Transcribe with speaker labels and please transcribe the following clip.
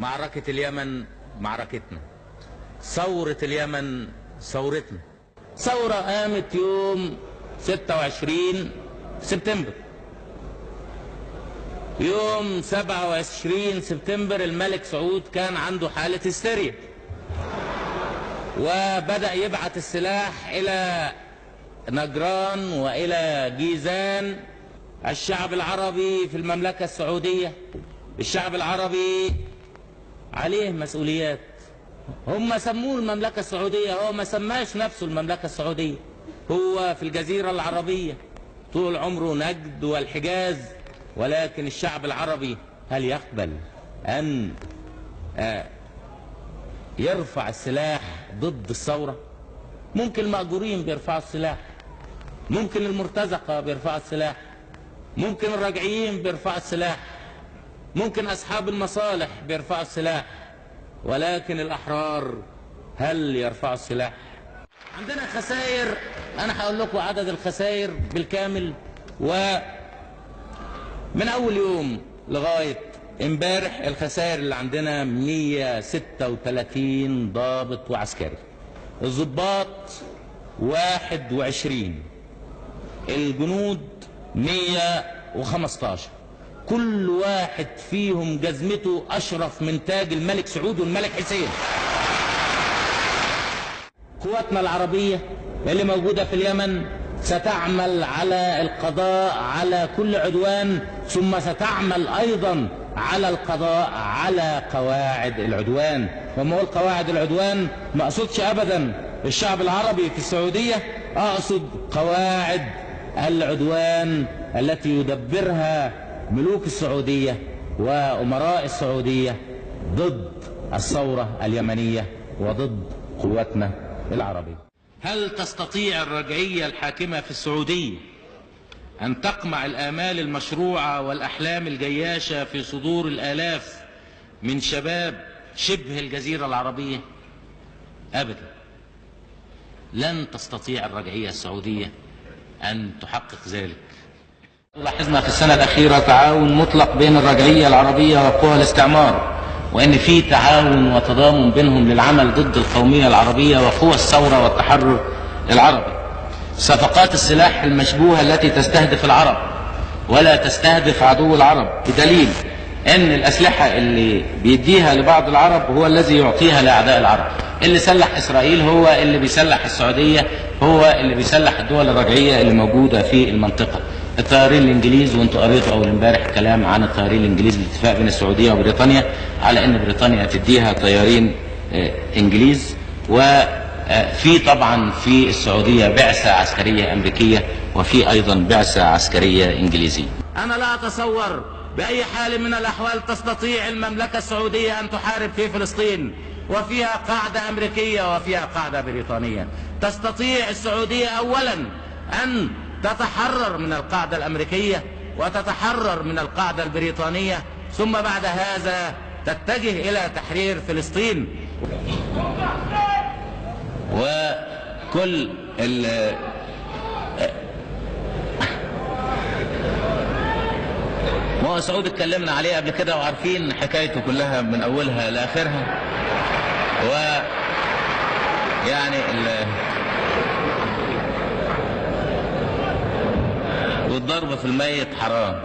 Speaker 1: معركة اليمن معركتنا، ثورة اليمن ثورتنا. ثورة قامت يوم 26 سبتمبر. يوم 27 سبتمبر الملك سعود كان عنده حالة هستيريا، وبدأ يبعث السلاح إلى نجران وإلى جيزان. الشعب العربي في المملكة السعودية، الشعب العربي عليه مسؤوليات. هم سموه المملكة السعودية، هو ما سماش نفسه المملكة السعودية، هو في الجزيرة العربية طول عمره نجد والحجاز. ولكن الشعب العربي هل يقبل أن يرفع السلاح ضد الثورة؟ ممكن المأجورين بيرفعوا السلاح، ممكن المرتزقة بيرفعوا السلاح، ممكن الرجعيين بيرفعوا السلاح، ممكن أصحاب المصالح بيرفعوا السلاح، ولكن الأحرار هل يرفعوا السلاح؟ عندنا خسائر، أنا هقول لكم عدد الخسائر بالكامل، ومن أول يوم لغاية امبارح الخسائر اللي عندنا 136 ضابط وعسكري، الضباط 21، الجنود 115. كل واحد فيهم جزمته أشرف من تاج الملك سعود والملك حسين. قواتنا العربية اللي موجودة في اليمن ستعمل على القضاء على كل عدوان، ثم ستعمل أيضا على القضاء على قواعد العدوان. وما هو قواعد العدوان ما أقصدش أبدا الشعب العربي في السعودية، أقصد قواعد العدوان التي يدبرها ملوك السعودية وأمراء السعودية ضد الثورة اليمنية وضد قواتنا العربية. هل تستطيع الرجعية الحاكمة في السعودية أن تقمع الآمال المشروعة والأحلام الجياشة في صدور الآلاف من شباب شبه الجزيرة العربية؟ أبدا، لن تستطيع الرجعية السعودية أن تحقق ذلك. لاحظنا في السنة الأخيرة تعاون مطلق بين الرجعية العربية وقوى الاستعمار، وأن في تعاون وتضامن بينهم للعمل ضد القومية العربية وقوى الثورة والتحرر العربي. صفقات السلاح المشبوهة التي تستهدف العرب ولا تستهدف عدو العرب، بدليل أن الأسلحة اللي بيديها لبعض العرب هو الذي يعطيها لأعداء العرب. اللي سلح إسرائيل هو اللي بيسلح السعودية، هو اللي بيسلح الدول الرجعية اللي موجودة في المنطقة. الطيارين الانجليز، وانتوا قريتوا اول امبارح كلام عن الطيارين الانجليز، الاتفاق بين السعوديه وبريطانيا على ان بريطانيا تديها طيارين انجليز. وفي طبعا في السعوديه بعثه عسكريه امريكيه، وفي ايضا بعثه عسكريه انجليزيه. انا لا اتصور باي حال من الاحوال تستطيع المملكه السعوديه ان تحارب في فلسطين وفيها قاعده امريكيه وفيها قاعده بريطانيه. تستطيع السعوديه اولا ان تتحرر من القاعدة الأمريكية وتتحرر من القاعدة البريطانية، ثم بعد هذا تتجه إلى تحرير فلسطين. وكل ما سعود اتكلمنا عليه قبل كده وعارفين حكايته كلها من أولها لآخرها. ويعني والضرب في الميت حرام.